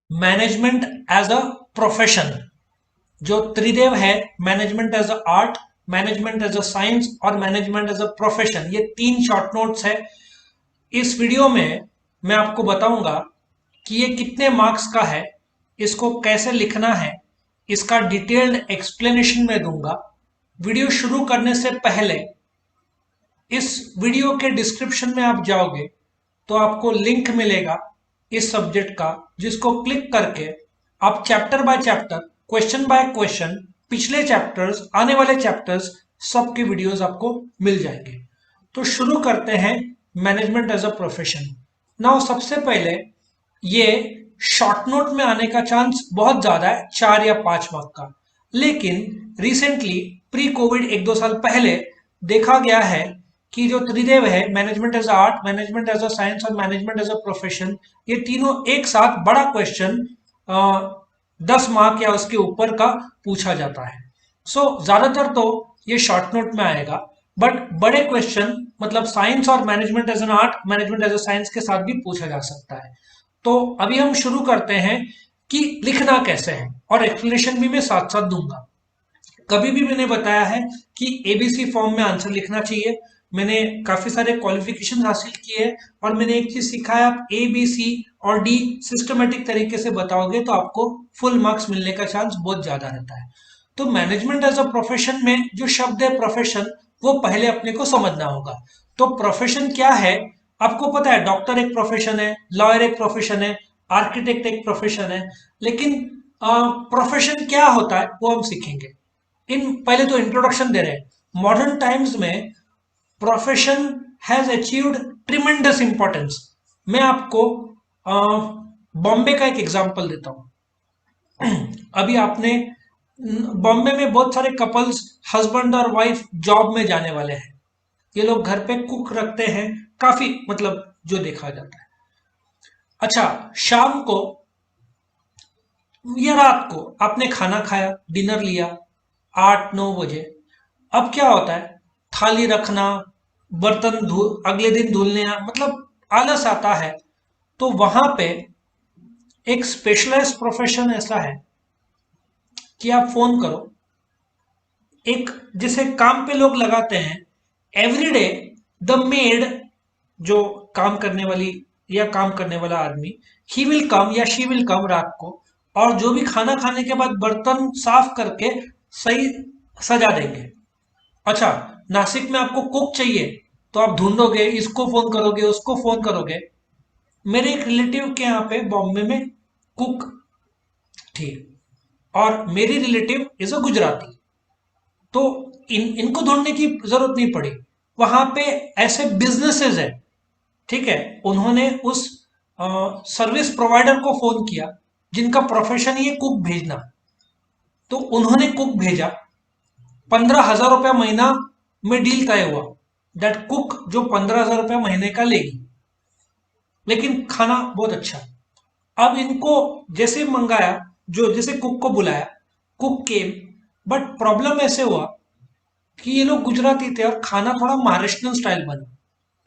Management as a profession, जो त्रिदेव है, management as a art, management as a science और मैनेजमेंट एज अ प्रोफेशन, ये तीन शॉर्ट नोट्स है। इस वीडियो में मैं आपको बताऊंगा कि ये कितने मार्क्स का है, इसको कैसे लिखना है, इसका डिटेल्ड एक्सप्लेनेशन मैं दूंगा। वीडियो शुरू करने से पहले इस वीडियो के डिस्क्रिप्शन में आप जाओगे तो आपको लिंक मिलेगा इस सब्जेक्ट का, जिसको क्लिक करके आप chapter by chapter, question by question, पिछले चैप्टर्स, आने वाले चैप्टर्स, सबके वीडियोस आपको मिल जाएंगे। तो शुरू करते हैं management as a profession. Now सबसे पहले ये शॉर्ट नोट में आने का चांस बहुत ज्यादा है, 4 या 5 मार्क का। लेकिन रिसेंटली प्री कोविड 1-2 साल पहले देखा गया है कि जो त्रिदेव है, management as art, management as a science और मैनेजमेंट एज अ प्रोफेशन, ये तीनों एक साथ बड़ा क्वेश्चन 10 मार्क या उसके ऊपर का पूछा जाता है। सो ज्यादातर तो ये शॉर्ट नोट में आएगा, बट बड़े क्वेश्चन मतलब साइंस और management as an art, management as a science के साथ भी पूछा जा सकता है। तो अभी हम शुरू करते हैं कि लिखना कैसे है, और एक्सप्लेनेशन भी मैं साथ साथ दूंगा। कभी भी मैंने बताया है कि एबीसी फॉर्म में आंसर लिखना चाहिए। मैंने काफी सारे क्वालिफिकेशन हासिल किए हैं, और मैंने एक चीज सीखा है, आप ए बी सी और डी सिस्टमेटिक तरीके से बताओगे तो आपको फुल मार्क्स मिलने का चांस बहुत ज्यादा रहता है। तो मैनेजमेंट एज अ प्रोफेशन में जो शब्द है प्रोफेशन, वो पहले अपने को समझना होगा। तो प्रोफेशन क्या है, आपको पता है, डॉक्टर एक प्रोफेशन है, लॉयर एक प्रोफेशन है, आर्किटेक्ट एक प्रोफेशन है। लेकिन प्रोफेशन क्या होता है वो हम सीखेंगे। इन पहले तो इंट्रोडक्शन दे रहे हैं। मॉडर्न टाइम्स में profession has achieved tremendous importance. मैं आपको बॉम्बे का एक एग्जांपल देता हूं। अभी आपने बॉम्बे में बहुत सारे कपल्स, हस्बैंड और वाइफ जॉब में जाने वाले हैं। ये लोग घर पे कुक रखते हैं, काफी मतलब जो देखा जाता है। अच्छा, शाम को या रात को आपने खाना खाया, डिनर लिया 8-9 बजे। अब क्या होता है, थाली रखना, बर्तन धो अगले दिन धुलने, मतलब आलस आता है। तो वहां पे एक स्पेशलाइज्ड प्रोफेशन ऐसा है कि आप फोन करो, एक जिसे काम पे लोग लगाते हैं एवरीडे, द मेड, जो काम करने वाली या काम करने वाला आदमी, ही विल कम या शी विल कम रात को, और जो भी खाना खाने के बाद बर्तन साफ करके सही सजा देंगे। अच्छा, नासिक में आपको कुक चाहिए तो आप ढूंढोगे, इसको फोन करोगे, उसको फोन करोगे। मेरे एक रिलेटिव के यहाँ पे बॉम्बे में कुक थी, और मेरी रिलेटिव इज अ गुजराती। तो इनको ढूंढने की जरूरत नहीं पड़ी। वहां पे ऐसे बिजनेसेस है, ठीक है, उन्होंने उस सर्विस प्रोवाइडर को फोन किया जिनका प्रोफेशन ही है कुक भेजना। तो उन्होंने कुक भेजा, 15,000 रुपया महीना में डील तय हुआ। दैट कुक जो 15,000 रुपया महीने का लेगी, लेकिन खाना बहुत अच्छा। अब इनको जैसे मंगाया, जो जैसे कुक को बुलाया, कुक केम, बट प्रॉब्लम ऐसे हुआ कि ये लोग गुजराती थे और खाना थोड़ा महाराष्ट्रियन स्टाइल बना।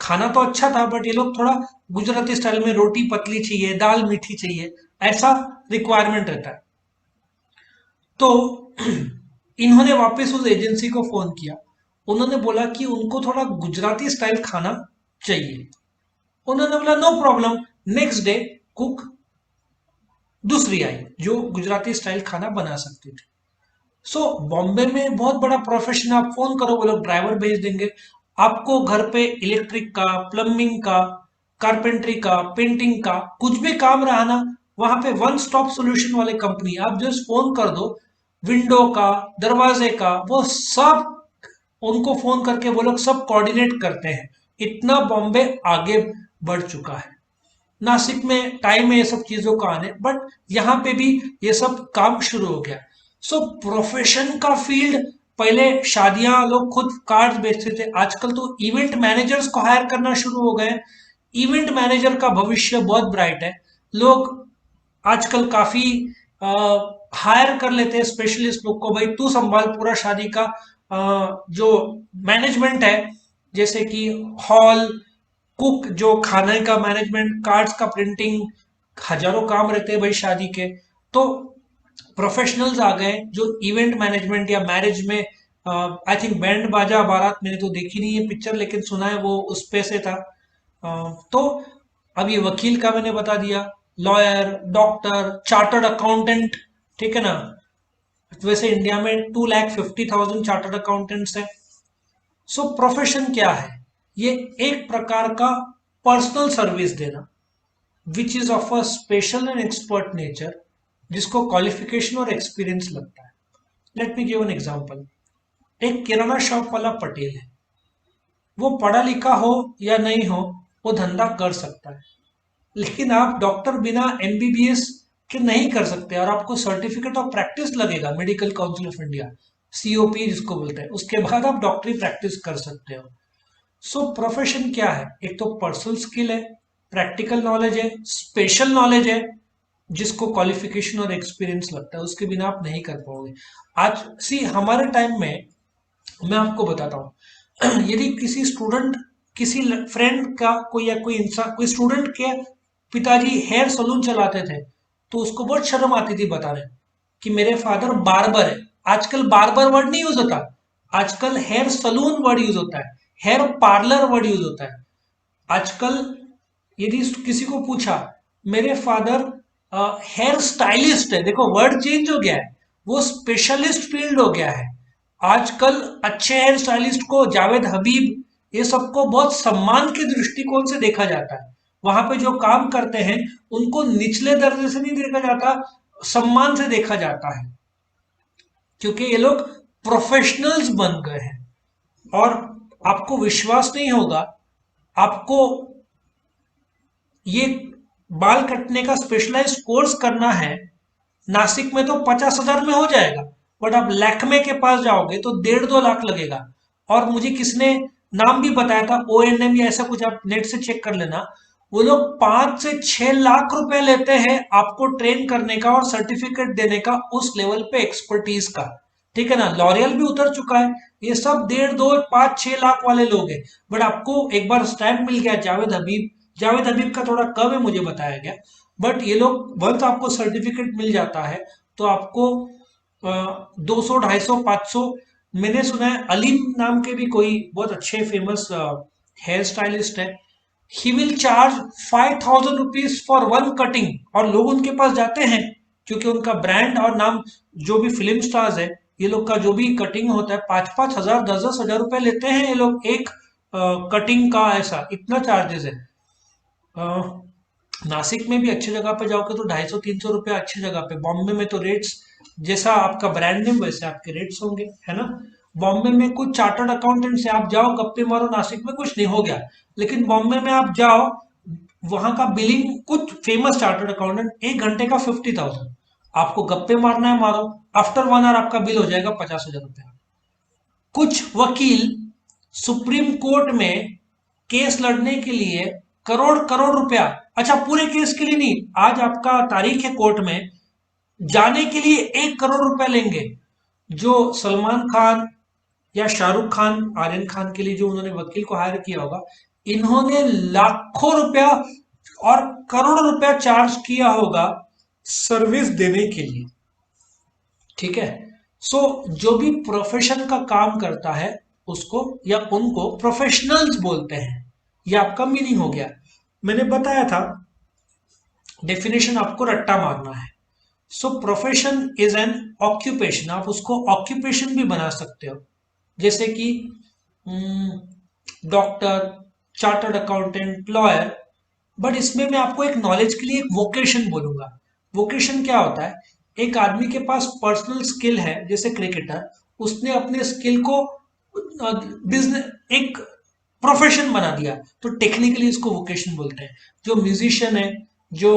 खाना तो अच्छा था, बट ये लोग थोड़ा गुजराती स्टाइल में, रोटी पतली चाहिए, दाल मीठी चाहिए, ऐसा रिक्वायरमेंट रहता है। तो इन्होंने वापस उस एजेंसी को फोन किया। उन्होंने बोला कि उनको थोड़ा गुजराती स्टाइल खाना चाहिए। उन्होंने बोला no problem. Next day cook दूसरी आई जो गुजराती स्टाइल खाना बना सकती थी। सो बॉम्बे में बहुत बड़ा प्रोफेशन, आप फोन करो वो लोग ड्राइवर भेज देंगे। आपको घर पे इलेक्ट्रिक का, प्लम्बिंग का, कारपेंटरी का, पेंटिंग का कुछ भी काम रहा ना, वहां पे वन स्टॉप सोल्यूशन वाले कंपनी, आप जस्ट फोन कर दो, विंडो का, दरवाजे का, वो सब उनको फोन करके वो लोग सब कोऑर्डिनेट करते हैं। इतना बॉम्बे आगे बढ़ चुका है। नासिक में टाइम है ये सब चीजों का आने, बट यहाँ पे भी ये सब काम शुरू हो गया। सो प्रोफेशन का फील्ड, पहले शादियां लोग खुद कार्ड्स बेचते थे, आजकल तो इवेंट मैनेजर्स को हायर करना शुरू हो गए। इवेंट मैनेजर का भविष्य बहुत ब्राइट है। लोग आजकल काफी हायर कर लेते हैं स्पेशलिस्ट लोग को, भाई तू संभाल पूरा शादी का जो मैनेजमेंट है, जैसे कि हॉल, कुक जो खाने का मैनेजमेंट, कार्ड्स का प्रिंटिंग, हजारों काम रहते हैं भाई शादी के, तो प्रोफेशनल्स आ गए जो इवेंट मैनेजमेंट या मैरिज में, आई थिंक बैंड बाजा बारात मैंने तो देखी नहीं है पिक्चर, लेकिन सुना है वो उस पे से था। तो अब ये वकील का मैंने बता दिया, लॉयर, डॉक्टर, चार्टर्ड अकाउंटेंट, ठीक है ना। वैसे इंडिया में 2,50,000 चार्टर्ड अकाउंटेंट्स हैं। सो प्रोफेशन क्या है? ये एक प्रकार का पर्सनल सर्विस देना which is of a special and expert nature, जिसको क्वालिफिकेशन और एक्सपीरियंस लगता है। Let me give an example. एक किराना शॉप वाला पटेल है, वो पढ़ा लिखा हो या नहीं हो, वो धंधा कर सकता है। लेकिन आप डॉक्टर बिना एमबीबीएस के नहीं कर सकते, और आपको सर्टिफिकेट ऑफ प्रैक्टिस लगेगा medical council of India, COP जिसको बोलते हैं, उसके बाद आप डॉक्टरी प्रैक्टिस कर सकते हो। सो प्रोफेशन क्या है? एक तो पर्सनल स्किल है, प्रैक्टिकल नॉलेज है, स्पेशल नॉलेज है, जिसको क्वालिफिकेशन और एक्सपीरियंस लगता है, उसके बिना आप नहीं कर पाओगे। आज सी हमारे टाइम में मैं आपको बताता हूँ, यदि किसी स्टूडेंट, किसी फ्रेंड का कोई या कोई इंसान, कोई स्टूडेंट के पिताजी हेयर सलून चलाते थे, तो उसको बहुत शर्म आती थी बताने कि मेरे फादर बार्बर है। आजकल बार्बर वर्ड नहीं यूज होता, आजकल हेयर सलून वर्ड यूज होता है, हेयर पार्लर वर्ड यूज होता है। आजकल यदि किसी को पूछा, मेरे फादर हेयर स्टाइलिस्ट है, देखो वर्ड चेंज हो गया है, वो स्पेशलिस्ट फील्ड हो गया है। आजकल अच्छे हेयर स्टाइलिस्ट को, जावेद हबीब, ये सबको बहुत सम्मान के दृष्टिकोण से देखा जाता है। वहां पे जो काम करते हैं उनको निचले दर्जे से नहीं देखा जाता, सम्मान से देखा जाता है, क्योंकि ये लोग प्रोफेशनल्स बन गए हैं। और आपको विश्वास नहीं होगा, आपको ये बाल कटने का स्पेशलाइज्ड कोर्स करना है, नासिक में तो 50,000 में हो जाएगा, बट आप लैक्मे के पास जाओगे तो 1.5-2 लाख लगेगा। और मुझे किसने नाम भी बताया था, ONM या ऐसा कुछ, आप नेट से चेक कर लेना, वो लोग 5 से 6 लाख रुपए लेते हैं आपको ट्रेन करने का और सर्टिफिकेट देने का, उस लेवल पे एक्सपर्टीज का। ठीक है ना, लॉरियल भी उतर चुका है। ये सब 1.5, 2, 5, 6 लाख वाले लोग हैं। बट आपको एक बार स्टैम्प मिल गया जावेद हबीब, जावेद हबीब का थोड़ा कम है मुझे बताया गया, बट ये लोग वंस आपको सर्टिफिकेट मिल जाता है तो आपको 200, 250, 500, मैंने सुना है अलीम नाम के भी कोई बहुत अच्छे फेमस हेयर स्टाइलिस्ट है, he will charge 5,000 rupees for one cutting, और लोग उनके पास जाते हैं क्योंकि उनका ब्रांड और नाम, जो भी फिल्म स्टार्स है, ये लोग का जो भी कटिंग होता है, 5-5 हजार, 10-10 हजार रुपए लेते हैं ये लोग एक कटिंग का, ऐसा इतना चार्जेस है। नासिक में भी अच्छी जगह पे जाओगे तो 250-300 रुपया अच्छी जगह पे। बॉम्बे में तो रेट्स, जैसा आपका ब्रांड नेम वैसे आपके रेट्स होंगे, है ना। बॉम्बे में कुछ चार्टर्ड अकाउंटेंट से आप जाओ गप्पे मारो, नासिक में कुछ नहीं हो गया, लेकिन बॉम्बे में आप जाओ, वहां का बिलिंग, कुछ फेमस चार्टर्ड अकाउंटेंट 1 घंटे का 50,000, आपको गप्पे मारना है मारो, आफ्टर 1 आवर आपका बिल हो जाएगा 50,000 रुपया। कुछ वकील सुप्रीम कोर्ट में केस लड़ने के लिए करोड़ करोड़ रुपया, अच्छा पूरे केस के लिए नहीं, आज आपका तारीख है कोर्ट में, जाने के लिए 1 करोड़ रुपया लेंगे। जो सलमान खान या शाहरुख खान, आर्यन खान के लिए जो उन्होंने वकील को हायर किया होगा, इन्होंने लाखों रुपया और करोड़ों रुपया चार्ज किया होगा सर्विस देने के लिए। ठीक है। सो जो भी प्रोफेशन का काम करता है उसको या उनको प्रोफेशनल्स बोलते हैं। ये आपका मीनिंग हो गया। मैंने बताया था डेफिनेशन आपको रट्टा मारना है। सो प्रोफेशन इज एन ऑक्यूपेशन, आप उसको ऑक्यूपेशन भी बना सकते हो, जैसे कि doctor, chartered accountant, lawyer. But इसमें मैं आपको एक नॉलेज के लिए एक वोकेशन बोलूंगा। वोकेशन क्या होता है? एक आदमी के पास पर्सनल स्किल है, जैसे क्रिकेटर, उसने अपने स्किल को बिजनेस, एक प्रोफेशन बना दिया, तो टेक्निकली इसको वोकेशन बोलते हैं। जो म्यूजिशियन है, जो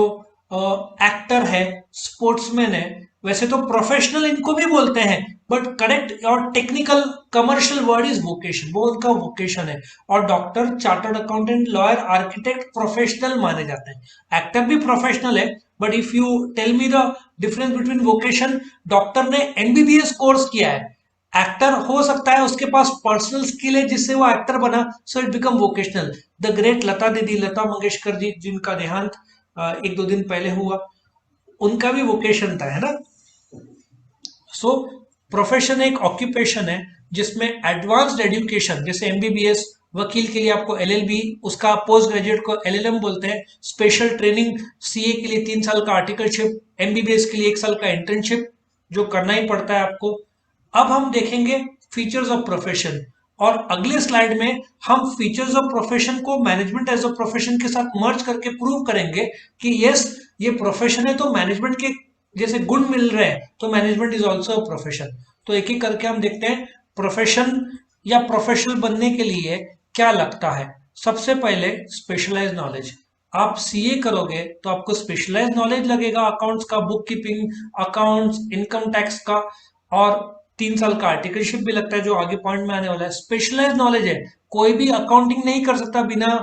एक्टर है, स्पोर्ट्समैन है, वैसे तो प्रोफेशनल इनको भी बोलते हैं, बट करेक्ट और technical commercial word is vocation, वो उनका वोकेशन है। और doctor, chartered accountant, lawyer, architect professional माने जाते हैं। एक्टर भी प्रोफेशनल है, but if you tell me the difference between vocation, doctor ने एमबीबीएस कोर्स किया है, एक्टर हो सकता है उसके पास पर्सनल स्किल है जिससे वो एक्टर बना, so it become vocational. The great Lata दीदी, लता मंगेशकर जी, जिनका देहांत एक दो दिन पहले हुआ, उनका भी वोकेशन था, है ना। सो प्रोफेशन एक ऑक्यूपेशन है जिसमें एडवांस्ड एजुकेशन, जैसे एमबीबीएस, वकील के लिए आपको एलएलबी, उसका पोस्ट ग्रेजुएट को एलएलएम बोलते हैं, स्पेशल ट्रेनिंग, सीए के लिए 3 साल का आर्टिकलशिप, एमबीबीएस के लिए 1 साल का इंटर्नशिप जो करना ही पड़ता है आपको। अब हम देखेंगे फीचर्स ऑफ प्रोफेशन, और अगले स्लाइड में हम फीचर्स ऑफ प्रोफेशन को मैनेजमेंट एज अ प्रोफेशन के साथ मर्ज करके प्रूव करेंगे कि यस, ये प्रोफेशन है तो मैनेजमेंट के जैसे गुण मिल रहे हैं तो management is also a profession. तो एक एक करके हम देखते हैं प्रोफेशन या प्रोफेशनल बनने के लिए क्या लगता है। सबसे पहले स्पेशलाइज नॉलेज। आप सीए करोगे तो आपको स्पेशलाइज नॉलेज लगेगा अकाउंट्स का, book keeping, accounts, income tax का, और 3 साल का आर्टिकलशिप भी लगता है जो आगे पॉइंट में आने वाला है। स्पेशलाइज नॉलेज है, कोई भी अकाउंटिंग नहीं कर सकता बिना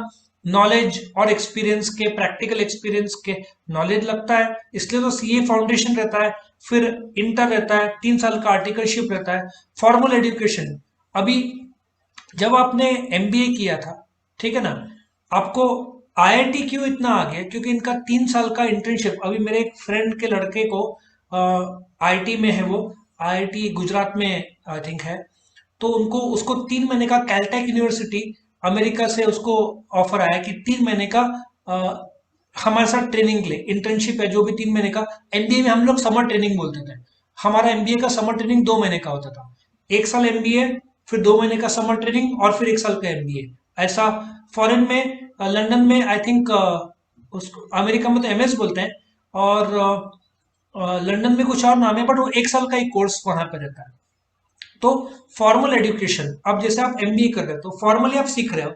नॉलेज और एक्सपीरियंस के, प्रैक्टिकल एक्सपीरियंस के। नॉलेज लगता है इसलिए तो सीए फाउंडेशन रहता है, फिर इंटर रहता है, 3 साल का आर्टिकलशिप रहता है। फॉर्मल एजुकेशन, अभी जब आपने एमबीए किया था, ठीक है ना, आपको आईआईटी क्यों इतना आ गया, क्योंकि इनका 3 साल का इंटर्नशिप। अभी मेरे एक फ्रेंड के लड़के को आईआईटी में है, वो आईआईटी गुजरात में आई थिंक है, तो उनको उसको 3 महीने का कैलटेक यूनिवर्सिटी अमेरिका से उसको ऑफर आया कि 3 महीने का अ, हमारे साथ ट्रेनिंग ले, इंटर्नशिप है जो भी 3 महीने का। एमबीए में हम लोग समर ट्रेनिंग बोलते थे, हमारा एमबीए का समर ट्रेनिंग 2 महीने का होता था। 1 साल एमबीए, फिर 2 महीने का समर ट्रेनिंग, और फिर 1 साल का एमबीए। ऐसा फॉरेन में, लंदन में आई थिंक, उसको अमेरिका में तो एमएस बोलते हैं, और लंदन में कुछ और नाम है, बट वो 1 साल का ही कोर्स वहां पर रहता है। तो फॉर्मल एजुकेशन, अब जैसे आप एमबीए कर रहे हो तो फॉर्मली आप सीख रहे हो,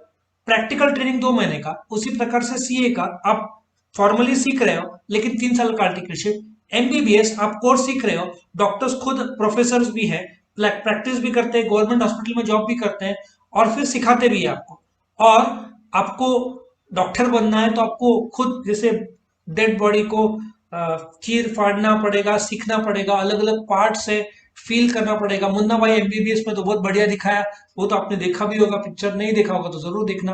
प्रैक्टिकल ट्रेनिंग 2 महीने का, उसी प्रकार से सीए का आप फॉर्मली सीख रहे हो लेकिन 3 साल का आर्टिकलशिप। एमबीबीएस आप कोर्स सीख रहे हो, डॉक्टर्स खुद प्रोफेसर भी है, प्रैक्टिस भी करते हैं, गवर्नमेंट हॉस्पिटल में जॉब भी करते हैं, और फिर सिखाते भी है आपको। और आपको डॉक्टर बनना है तो आपको खुद जैसे डेड बॉडी को चीर फाड़ना पड़ेगा, सीखना पड़ेगा, अलग अलग पार्ट से फील करना पड़ेगा। मुन्ना भाई एमबीबीएस में तो बहुत बढ़िया दिखाया, वो तो आपने देखा भी होगा, पिक्चर नहीं देखा होगा तो जरूर देखना।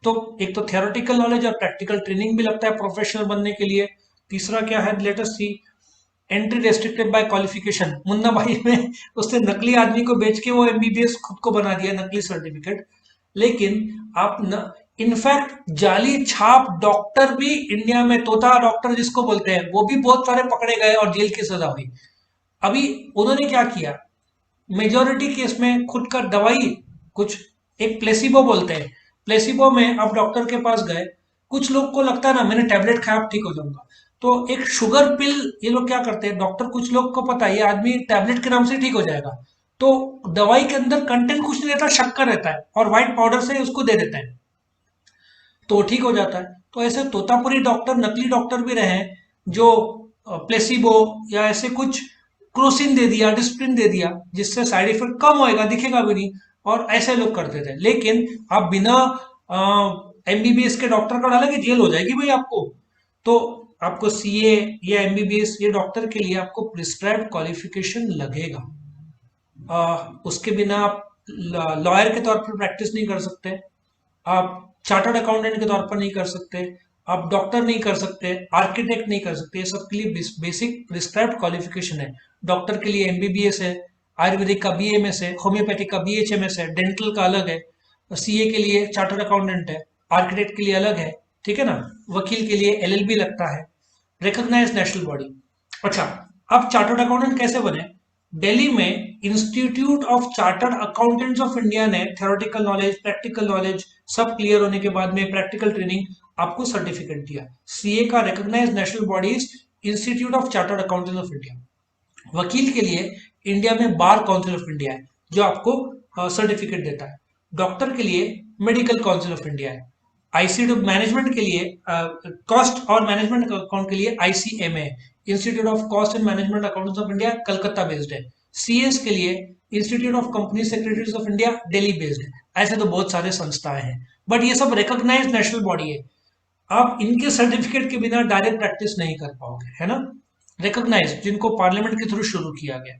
तो एक तो थियोरेटिकल नॉलेज और प्रैक्टिकल ट्रेनिंग भी लगता है प्रोफेशनल बनने के लिए। तीसरा क्या है, let us see. Entry restricted by qualification, Munna Bhai में उसने नकली आदमी को बेच के वो एमबीबीएस खुद को बना दिया, नकली सर्टिफिकेट। लेकिन आप न, इनफैक्ट जाली छाप डॉक्टर भी इंडिया में, तोता डॉक्टर जिसको बोलते हैं, वो भी बहुत सारे पकड़े गए और जेल की सजा हुई। अभी उन्होंने क्या किया, मेजोरिटी केस में खुद का दवाई, कुछ एक प्लेसिबो बोलते हैं, प्लेसिबो में आप डॉक्टर के पास गए, कुछ लोग को लगता है ना मैंने टैबलेट खाया अब ठीक हो जाऊंगा, तो एक शुगर पिल, ये लोग क्या करते हैं डॉक्टर, कुछ लोग को पता है ये आदमी टैबलेट के नाम से ठीक हो जाएगा, तो दवाई के अंदर कंटेंट कुछ नहीं रहता, शक्कर रहता है, और व्हाइट पाउडर से उसको दे देते हैं तो ठीक हो जाता है। तो ऐसे तोतापुरी डॉक्टर, नकली डॉक्टर भी रहे हैं जो प्लेसिबो या ऐसे कुछ क्रोसिन दे दिया, डिस्प्रिन दे दिया, जिससे साइड इफेक्ट कम होएगा, दिखेगा भी नहीं, और ऐसे लोग करते थे। लेकिन आप बिना एमबीबीएस के डॉक्टर का डालेंगे जेल हो जाएगी भाई आपको। तो आपको सीए या एमबीबीएस ये डॉक्टर के लिए आपको प्रिस्क्राइब्ड क्वालिफिकेशन लगेगा। उसके बिना आप लॉयर के तौर पर प्रैक्टिस नहीं कर सकते, आप चार्टर्ड अकाउंटेंट के तौर पर नहीं कर सकते, आप डॉक्टर नहीं कर सकते, आर्किटेक्ट नहीं कर सकते। ये सब के लिए बेसिक प्रिस्क्राइब्ड क्वालिफिकेशन है। डॉक्टर के लिए एमबीबीएस है, आयुर्वेदिक का बीएमएस है, होम्योपैथिक का बीएचएमएस है, डेंटल का अलग है, सीए के लिए चार्टर्ड अकाउंटेंट है, आर्किटेक्ट के लिए अलग है, ठीक है ना। वकील के लिए एलएलबी लगता है, रिकॉग्नाइज नेशनल बॉडी। अच्छा, अब चार्टर्ड अकाउंटेंट कैसे बने। दिल्ली में institute of chartered accountants of India ने थ्योरेटिकल नॉलेज, प्रैक्टिकल नॉलेज सब क्लियर होने के बाद में प्रैक्टिकल ट्रेनिंग आपको सर्टिफिकेट दिया। सीए का recognize national bodies institute of chartered accountants of India. वकील के लिए इंडिया में बार काउंसिल ऑफ इंडिया है जो आपको सर्टिफिकेट देता है। डॉक्टर के लिए मेडिकल काउंसिल ऑफ इंडिया है। आईसीडी मैनेजमेंट के लिए, कॉस्ट और मैनेजमेंट अकाउंट के लिए ICMA, institute of cost and management accounts of India, Calcutta based है। सीएस के लिए institute of company secretaries of India, Delhi based है। ऐसे तो बहुत सारे संस्थाएं हैं, बट ये सब रिकॉग्नाइज नेशनल बॉडी है। आप इनके सर्टिफिकेट के बिना डायरेक्ट प्रैक्टिस नहीं कर पाओगे, है ना। रिकॉग्नाइज, जिनको पार्लियामेंट के थ्रू शुरू किया गया।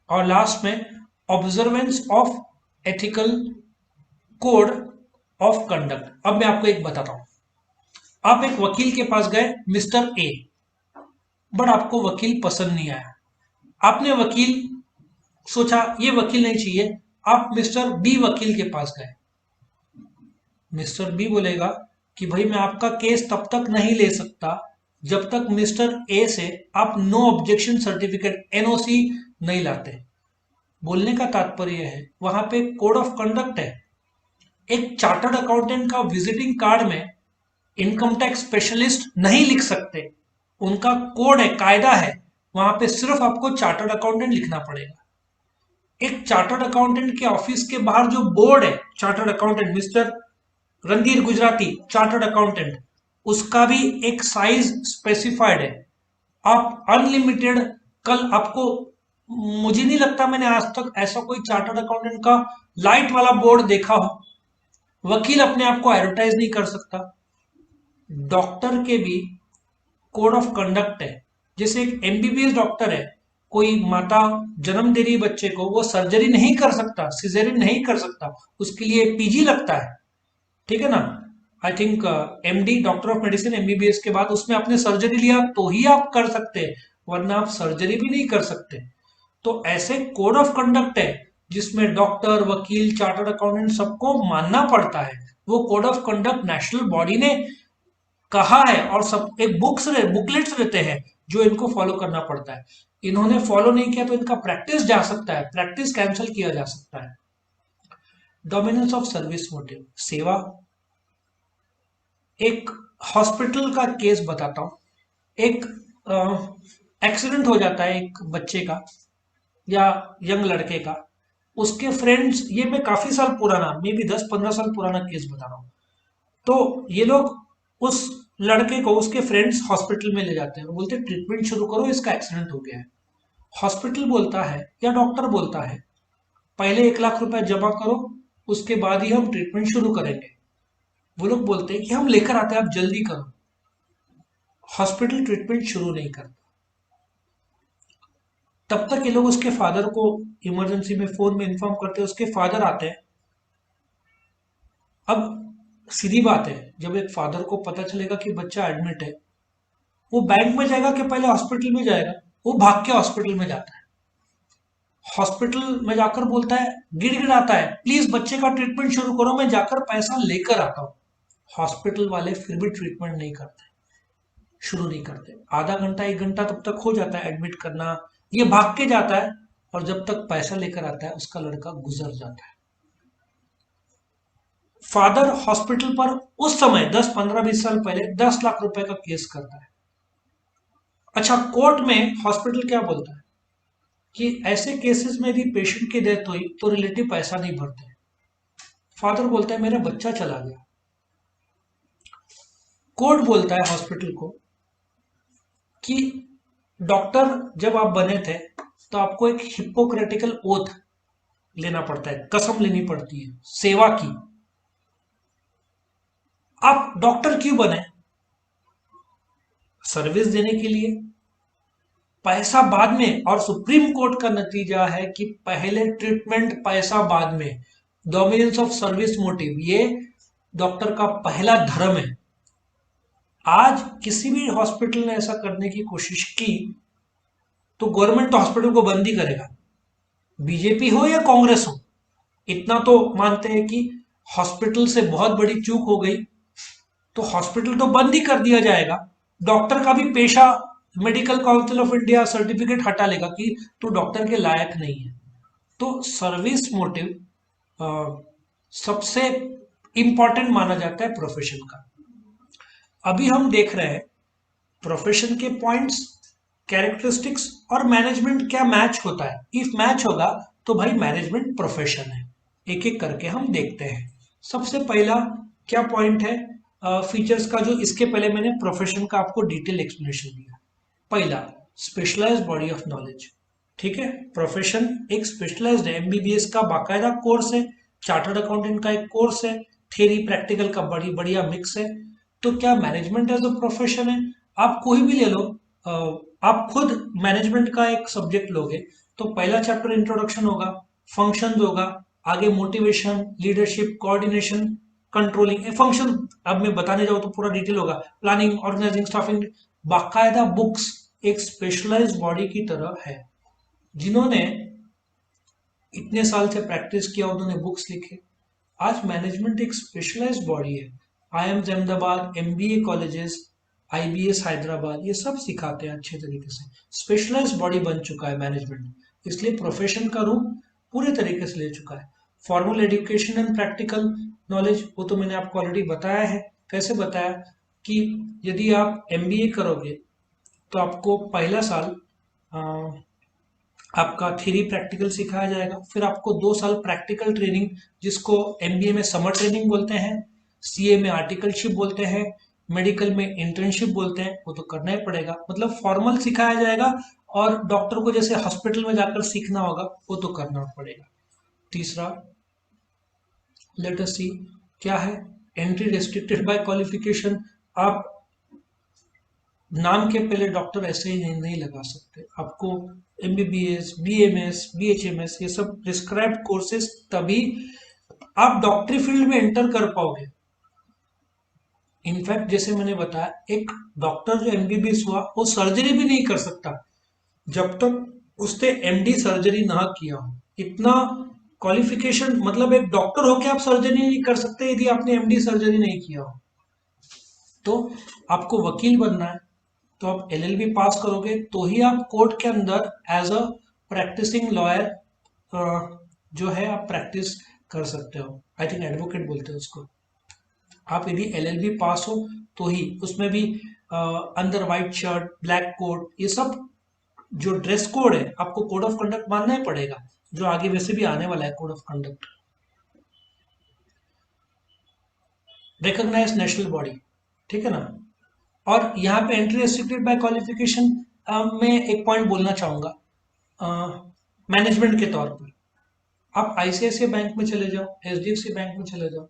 और लास्ट में observance of ethical code of conduct. अब मैं आपको एक बताता हूं, आप एक वकील के पास गए, मिस्टर ए, बट आपको वकील पसंद नहीं आया। आपने वकील सोचा ये वकील नहीं चाहिए, आप मिस्टर बी वकील के पास गए। मिस्टर बी बोलेगा कि भाई मैं आपका केस तब तक नहीं ले सकता जब तक मिस्टर ए से आप नो ऑब्जेक्शन सर्टिफिकेट एनओसी नहीं लाते। बोलने का तात्पर्य है वहां पे कोड ऑफ कंडक्ट है। एक चार्टर्ड अकाउंटेंट का विजिटिंग कार्ड में इनकम टैक्स स्पेशलिस्ट नहीं लिख सकते, उनका कोड है, कायदा है, वहां पे सिर्फ आपको चार्टर्ड अकाउंटेंट लिखना पड़ेगा। एक चार्टर्ड अकाउंटेंट के ऑफिस के बाहर जो बोर्ड है, chartered accountant mister Randhir Gujarati chartered accountant, उसका भी एक साइज स्पेसिफाइड है। आप अनलिमिटेड, कल आपको, मुझे नहीं लगता मैंने आज तक ऐसा कोई चार्टर्ड अकाउंटेंट का लाइट वाला बोर्ड देखा हो। वकील अपने आप को एडवर्टाइज नहीं कर सकता। डॉक्टर के भी कोड ऑफ कंडक्ट है। जैसे एक एमबीबीएस डॉक्टर है, कोई माता जन्म दे रही बच्चे को, वो सर्जरी नहीं कर सकता, सिजेरियन नहीं कर सकता, उसके लिए पीजी लगता है, ठीक है ना। I think MD, doctor of medicine, MBBS के बाद उसमें आपने सर्जरी लिया तो ही आप कर सकते हैं, वरना आप सर्जरी भी नहीं कर सकते। तो ऐसे कोड ऑफ कंडक्ट है जिसमें डॉक्टर, वकील, चार्टर्ड अकाउंटेंट सबको मानना पड़ता है। वो code of conduct national body ने कहा है और सब एक बुकलेट्स रहते हैं जो इनको फॉलो करना पड़ता है। इन्होंने फॉलो नहीं किया तो इनका प्रैक्टिस जा सकता है, प्रैक्टिस कैंसिल किया जा सकता है। डोमिनेंस ऑफ सर्विस मोटिव, सेवा। एक हॉस्पिटल का केस बताता हूं। एक एक्सीडेंट हो जाता है एक बच्चे का या यंग लड़के का, उसके फ्रेंड्स, ये मैं काफी साल पुराना, मे भी 10-15 साल पुराना केस बता रहा हूँ। तो ये लोग उस लड़के को उसके फ्रेंड्स हॉस्पिटल में ले जाते हैं और बोलते हैं ट्रीटमेंट शुरू करो, इसका एक्सीडेंट हो गया है। हॉस्पिटल बोलता है या डॉक्टर बोलता है पहले 1 लाख रुपए जमा करो, उसके बाद ही हम ट्रीटमेंट शुरू करेंगे। वो लोग बोलते हैं कि हम लेकर आते हैं, आप जल्दी करो। हॉस्पिटल ट्रीटमेंट शुरू नहीं करता। तब तक ये लोग उसके फादर को इमरजेंसी में फोन में इन्फॉर्म करते हैं, उसके फादर आते हैं। अब सीधी बात है, जब एक फादर को पता चलेगा कि बच्चा एडमिट है, वो बैंक में जाएगा कि पहले हॉस्पिटल में जाएगा? वो भाग के हॉस्पिटल में जाता है। हॉस्पिटल में जाकर बोलता है, गिड़गिड़ाता है, प्लीज बच्चे का ट्रीटमेंट शुरू करो, मैं जाकर पैसा लेकर आता हूं। हॉस्पिटल वाले फिर भी ट्रीटमेंट नहीं करते, शुरू नहीं करते। आधा घंटा 1 घंटा तब तक हो जाता है एडमिट करना, ये भाग के जाता है और जब तक पैसा लेकर आता है उसका लड़का गुजर जाता है। फादर हॉस्पिटल पर उस समय 10-15-20 साल पहले 10 लाख रुपए का केस करता है। अच्छा, कोर्ट में हॉस्पिटल क्या बोलता है कि ऐसे केसेस में यदि पेशेंट की डेथ हुई तो रिलेटिव पैसा नहीं भरते। फादर बोलता है मेरा बच्चा चला गया। कोर्ट बोलता है हॉस्पिटल को कि डॉक्टर जब आप बने थे तो आपको एक हिप्पोक्रेटिकल ओथ लेना पड़ता है, कसम लेनी पड़ती है सेवा की। आप डॉक्टर क्यों बने? सर्विस देने के लिए, पैसा बाद में। और सुप्रीम कोर्ट का नतीजा है कि पहले ट्रीटमेंट, पैसा बाद में। डोमिनेंस ऑफ सर्विस मोटिव, ये डॉक्टर का पहला धर्म है। आज किसी भी हॉस्पिटल ने ऐसा करने की कोशिश की तो गवर्नमेंट तो हॉस्पिटल को बंद ही करेगा, बीजेपी हो या कांग्रेस हो। इतना तो मानते हैं कि हॉस्पिटल से बहुत बड़ी चूक हो गई तो हॉस्पिटल तो बंद ही कर दिया जाएगा। डॉक्टर का भी पेशा medical council of India certificate हटा लेगा कि तू डॉक्टर के लायक नहीं है। तो सर्विस मोटिव सबसे इंपॉर्टेंट माना जाता है प्रोफेशन का। अभी हम देख रहे हैं प्रोफेशन के पॉइंट्स, कैरेक्टरिस्टिक्स और मैनेजमेंट क्या मैच होता है। इफ मैच होगा तो भाई मैनेजमेंट प्रोफेशन है। एक एक करके हम देखते हैं। सबसे पहला क्या पॉइंट है फीचर्स का, जो इसके पहले मैंने प्रोफेशन का आपको डिटेल एक्सप्लेनेशन दिया। पहला, स्पेशलाइज्ड बॉडी ऑफ नॉलेज। ठीक है, प्रोफेशन एक स्पेशलाइज्ड है। एमबीबीएस का बाकायदा कोर्स है, चार्टर्ड अकाउंटेंट का एक कोर्स है, थ्योरी प्रैक्टिकल का बड़ी बढ़िया मिक्स है। तो क्या मैनेजमेंट एज अ प्रोफेशन है? आप कोई भी ले लो, आप खुद मैनेजमेंट का एक सब्जेक्ट लोगे तो पहला चैप्टर इंट्रोडक्शन होगा, फंक्शंस होगा, आगे motivation, leadership, coordination, controlling function, अब मैं बताने जाऊँ तो पूरा डिटेल होगा, प्लानिंग, ऑर्गेनाइजिंग, स्टाफिंग, बाकायदा बुक्स एक स्पेशलाइज्ड बॉडी की तरह है। जिन्होंने इतने साल से प्रैक्टिस किया उन्होंने बुक्स लिखे। आज मैनेजमेंट एक स्पेशलाइज्ड बॉडी है। IIMs Ahmedabad, MBA colleges, IBS Hyderabad, ये सब सिखाते हैं अच्छे तरीके से। स्पेशलाइज्ड बॉडी बन चुका है मैनेजमेंट, इसलिए प्रोफेशन का रूप पूरे तरीके से ले चुका है। Formal education and practical knowledge, वो तो मैंने आपको ऑलरेडी बताया है। कैसे बताया कि यदि आप एमबीए करोगे तो आपको पहला साल आपका थ्योरी प्रैक्टिकल सिखाया जाएगा, फिर आपको 2 साल प्रैक्टिकल ट्रेनिंग, जिसको एमबीए में समर ट्रेनिंग बोलते हैं, सीए में आर्टिकलशिप बोलते हैं, मेडिकल में इंटर्नशिप बोलते हैं, वो तो करना ही पड़ेगा। मतलब फॉर्मल सिखाया जाएगा और डॉक्टर को जैसे हॉस्पिटल में जाकर सीखना होगा वो तो करना पड़ेगा। तीसरा, लेट अस सी क्या है, एंट्री रेस्ट्रिक्टेड बाय क्वालिफिकेशन। आप नाम के पहले डॉक्टर ऐसे ही नहीं लगा सकते, आपको एमबीबीएस, बीएमएस, बीएचएमएस, ये सब प्रिस्क्राइब्ड कोर्सेज, तभी आप डॉक्टरी फील्ड में एंटर कर पाओगे। इनफैक्ट जैसे मैंने बताया, एक डॉक्टर जो एमबीबीएस हुआ वो सर्जरी भी नहीं कर सकता जब तक उसने एमडी सर्जरी ना किया हो। इतना क्वालिफिकेशन, मतलब एक डॉक्टर होकर आप सर्जरी नहीं कर सकते यदि आपने एमडी सर्जरी नहीं किया हो। तो आपको वकील बनना है तो आप एलएलबी पास करोगे तो ही आप कोर्ट के अंदर एज अ प्रैक्टिसिंग लॉयर जो है आप प्रैक्टिस कर सकते हो। आई थिंक एडवोकेट बोलते हैं उसको। आप यदि एलएलबी पास हो तो ही, उसमें भी अंदर व्हाइट शर्ट, ब्लैक कोट, ये सब जो ड्रेस कोड है आपको कोड ऑफ कंडक्ट मानना ही पड़ेगा, जो आगे वैसे भी आने वाला है code of conduct. Recognize national body, ठीक है ना। और यहाँ पे एंट्री रेस्ट्रिक्टेड बाय क्वालिफिकेशन में एक पॉइंट बोलना चाहूंगा मैनेजमेंट के तौर पर। आप आईसीआईसीआई बैंक में चले जाओ, एचडीएफसी बैंक में चले जाओ,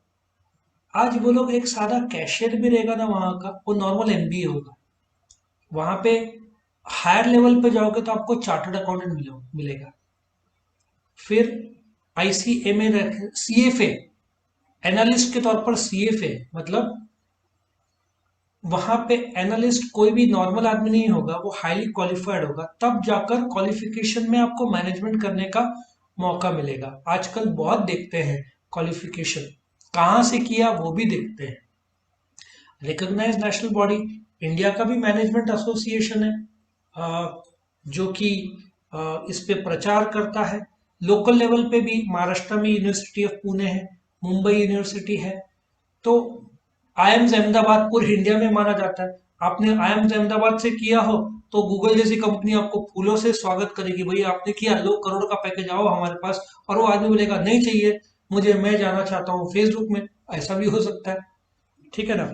आज वो लोग, एक सादा कैशियर भी रहेगा ना वहां का, वो नॉर्मल एमबीए होगा। वहां पे हायर लेवल पे जाओगे तो आपको चार्टर्ड अकाउंटेंट मिलेगा। फिर आईसीएमए, सीएफए, एनालिस्ट के तौर पर सीएफए, मतलब वहां पे एनालिस्ट कोई भी नॉर्मल आदमी नहीं होगा, वो हाईली क्वालिफाइड होगा, तब जाकर क्वालिफिकेशन में आपको मैनेजमेंट करने का मौका मिलेगा। आजकल बहुत देखते हैं क्वालिफिकेशन कहाँ से किया, वो भी देखते हैं। रिकॉग्नाइज नेशनल बॉडी, इंडिया का भी मैनेजमेंट एसोसिएशन है जो कि इस पे प्रचार करता है। लोकल लेवल पे भी महाराष्ट्र में यूनिवर्सिटी ऑफ पुणे है, मुंबई यूनिवर्सिटी है। तो आईएम्स अहमदाबाद पूरे इंडिया में माना जाता है। आपने आईएम्स अहमदाबाद से किया हो तो गूगल जैसी कंपनी आपको फूलों से स्वागत करेगी, भाई आपने किया, लो करोड़ का पैकेज आओ हमारे पास। और वो आदमी बोलेगा नहीं चाहिए मुझे, मैं जाना चाहता हूँ फेसबुक में। ऐसा भी हो सकता है, ठीक है ना।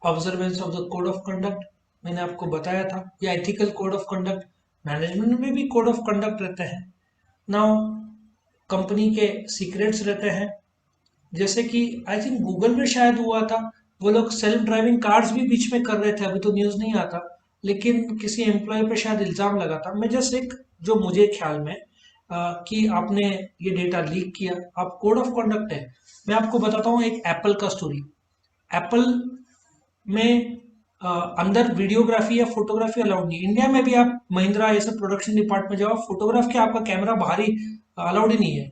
Observance of the code of conduct मैंने आपको बताया था, या ethical code of conduct. Management में भी कोड ऑफ कंडक्ट रहते हैं। नाउ कंपनी के सीक्रेट्स रहते हैं, जैसे कि आई थिंक गूगल में शायद हुआ था, वो लोग सेल्फ ड्राइविंग कार्स भी बीच में कर रहे थे, अभी तो न्यूज़ नहीं आता, लेकिन किसी एम्प्लॉय पे शायद इल्ज़ाम लगा था। मैं जस्ट एक, जो मुझे ख्याल में कि आपने ये डेटा लीक किया, आप कोड ऑफ कंडक्ट है। मैं आपको बताता हूँ एक एप्पल का स्टोरी। एप्पल में अंदर वीडियोग्राफी या फोटोग्राफी अलाउड नहीं। इंडिया में भी आप महिंद्रा ये सब प्रोडक्शन डिपार्टमेंट में जाओ, फोटोग्राफ के आपका कैमरा बाहर ही अलाउड ही नहीं है।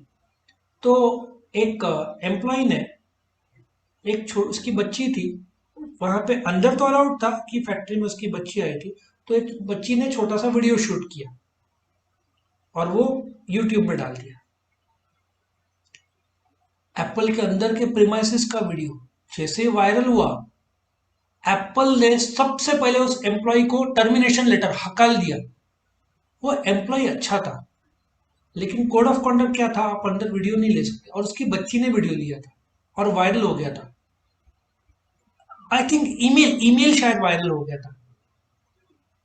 तो एक एम्प्लॉय ने, उसकी बच्ची थी, वहां पे अंदर तो अलाउड था कि फैक्ट्री में उसकी बच्ची आई थी, तो एक बच्ची ने छोटा सा वीडियो शूट किया और वो यूट्यूब में डाल दिया। एप्पल के अंदर के प्रीमाइसेस का वीडियो जैसे वायरल हुआ, एप्पल ने सबसे पहले उस एम्प्लॉय को टर्मिनेशन लेटर हकाल दिया। वो एम्प्लॉय अच्छा था, लेकिन कोड ऑफ कंडक्ट क्या था, आप अंदर वीडियो नहीं ले सकते, और उसकी बच्ची ने वीडियो लिया था और वायरल हो गया था। आई थिंक ईमेल शायद वायरल हो गया था।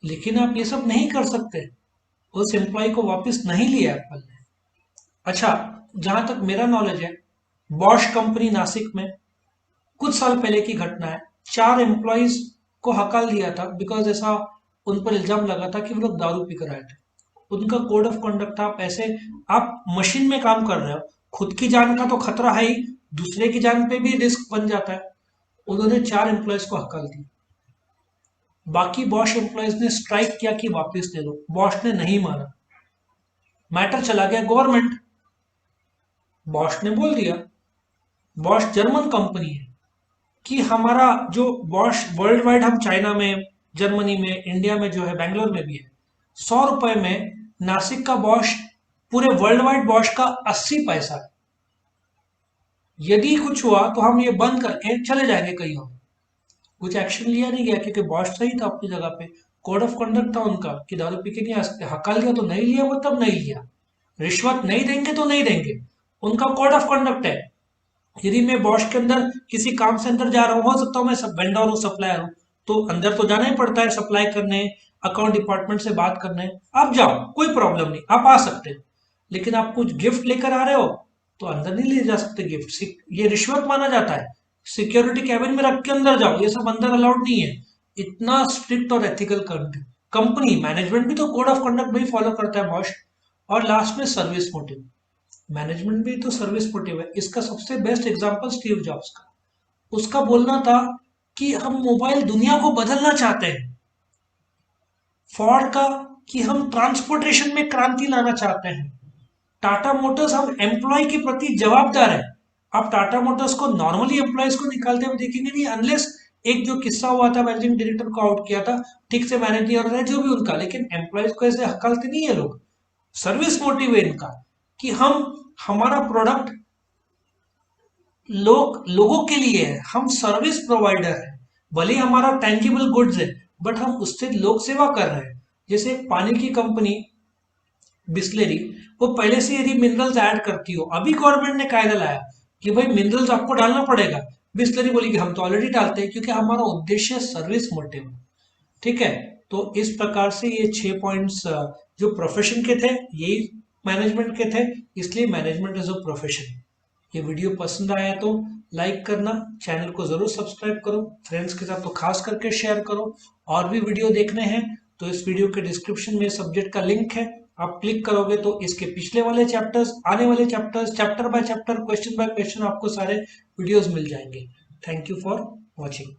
लेकिन आप ये सब नहीं कर सकते, उस एम्प्लॉय को वापस नहीं लिया एप्पल ने। अच्छा, जहां तक मेरा नॉलेज है, बॉश कंपनी नासिक में कुछ साल पहले की घटना है, 4 एम्प्लॉयज को हकाल दिया था बिकॉज ऐसा उन पर इल्जाम लगा था कि वो लोग दारू पीकर आए थे। उनका कोड ऑफ कंडक्ट आप ऐसे, आप मशीन में काम कर रहे हो, खुद की जान का तो खतरा है ही, दूसरे की जान पे भी रिस्क बन जाता है। उन्होंने 4 एम्प्लॉयज को हकाल दी। बाकी बॉश एम्प्लॉयज ने स्ट्राइक किया कि वापस ले लो, बॉश ने नहीं माना। मैटर चला गया गवर्नमेंट। बॉश ने बोल दिया, बॉश जर्मन कंपनी है, कि हमारा जो बॉश वर्ल्ड वाइड, हम चाइना में, जर्मनी में, इंडिया में जो है, बैंगलोर में भी है, 100 रुपए में नासिक का बॉश पूरे वर्ल्ड वाइड बॉश का 80 पैसा है। यदि कुछ हुआ तो हम ये बंद करके चले जाएंगे कहीं और। कुछ एक्शन लिया नहीं गया क्योंकि बॉस सही था अपनी जगह पे। कोड ऑफ कंडक्ट था उनका कि दारू पी के नहीं आ सकते। हकाल दिया तो नहीं लिया, वो तब नहीं लिया। रिश्वत नहीं देंगे तो नहीं देंगे, उनका कोड ऑफ कंडक्ट है। यदि मैं बॉश के अंदर किसी काम से अंदर जा रहा हूँ, हो सकता हूँ मैं सब वेंडर हूँ, सप्लायर हूँ, तो अंदर तो जाना ही पड़ता है सप्लाई करने, अकाउंट डिपार्टमेंट से बात करने। आप जाओ, कोई प्रॉब्लम नहीं, आप आ सकते हो। लेकिन आप कुछ गिफ्ट लेकर आ रहे हो तो अंदर नहीं ले जा सकते गिफ्ट, ये रिश्वत माना जाता है। सिक्योरिटी कैबिन में रख के अंदर जाओ, ये सब अंदर अलाउड नहीं है। इतना स्ट्रिक्ट और एथिकल कंपनी मैनेजमेंट भी तो कोड ऑफ कंडक्ट भी फॉलो करता है बॉश। और लास्ट में सर्विस मोटिव, मैनेजमेंट भी तो सर्विस मोटिव है। इसका सबसे बेस्ट एग्जांपल स्टीव जॉब्स का। उसका बोलना था कि हम मोबाइल दुनिया को बदलना चाहते हैं। फोर्ड का कि हम ट्रांसपोर्टेशन में क्रांति लाना चाहते हैं। टाटा मोटर्स, हम एम्प्लॉय के प्रति जवाबदार है। आप टाटा मोटर्स को नॉर्मली एम्प्लॉयज को निकालते हुए देखेंगे नहीं, अनलेस एक जो किस्सा हुआ था, मैनेजिंग डायरेक्टर को आउट किया था, ठीक से मैनेज नहीं हो रहा है जो भी उनका, लेकिन एम्प्लॉयज को ऐसे हकालते नहीं है लोग। सर्विस मोटिव है इनका कि हम, हमारा प्रोडक्ट लोगों के लिए है, हम सर्विस प्रोवाइडर है। भले ही हमारा टेंजिबल गुड्स है, बट हम उससे लोक सेवा कर रहे हैं। जैसे पानी की कंपनी बिस्लेरी, वो पहले से यदि मिनरल्स ऐड करती हो, अभी गवर्नमेंट ने कायदा लाया कि भाई मिनरल्स आपको डालना पड़ेगा, बिस्लेरी बोली कि हम तो ऑलरेडी डालते हैं, क्योंकि हमारा उद्देश्य सर्विस मोटिव। ठीक है। तो इस प्रकार से ये 6 पॉइंट्स जो प्रोफेशन के थे, यही मैनेजमेंट के थे। इसलिए मैनेजमेंट इज अ प्रोफेशन। ये वीडियो पसंद आया तो लाइक करना, चैनल को जरूर सब्सक्राइब करो, फ्रेंड्स के साथ तो खास करके शेयर करो। और भी वीडियो देखने हैं तो इस वीडियो के डिस्क्रिप्शन में सब्जेक्ट का लिंक है, आप क्लिक करोगे तो इसके पिछले वाले चैप्टर्स, आने वाले chapters, chapter by chapter, question by question आपको सारे वीडियोस मिल जाएंगे। Thank you for watching.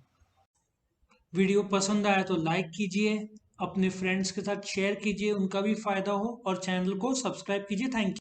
Video पसंद आया तो लाइक कीजिए, अपने फ्रेंड्स के साथ शेयर कीजिए, उनका भी फायदा हो, और चैनल को सब्सक्राइब कीजिए। Thank you.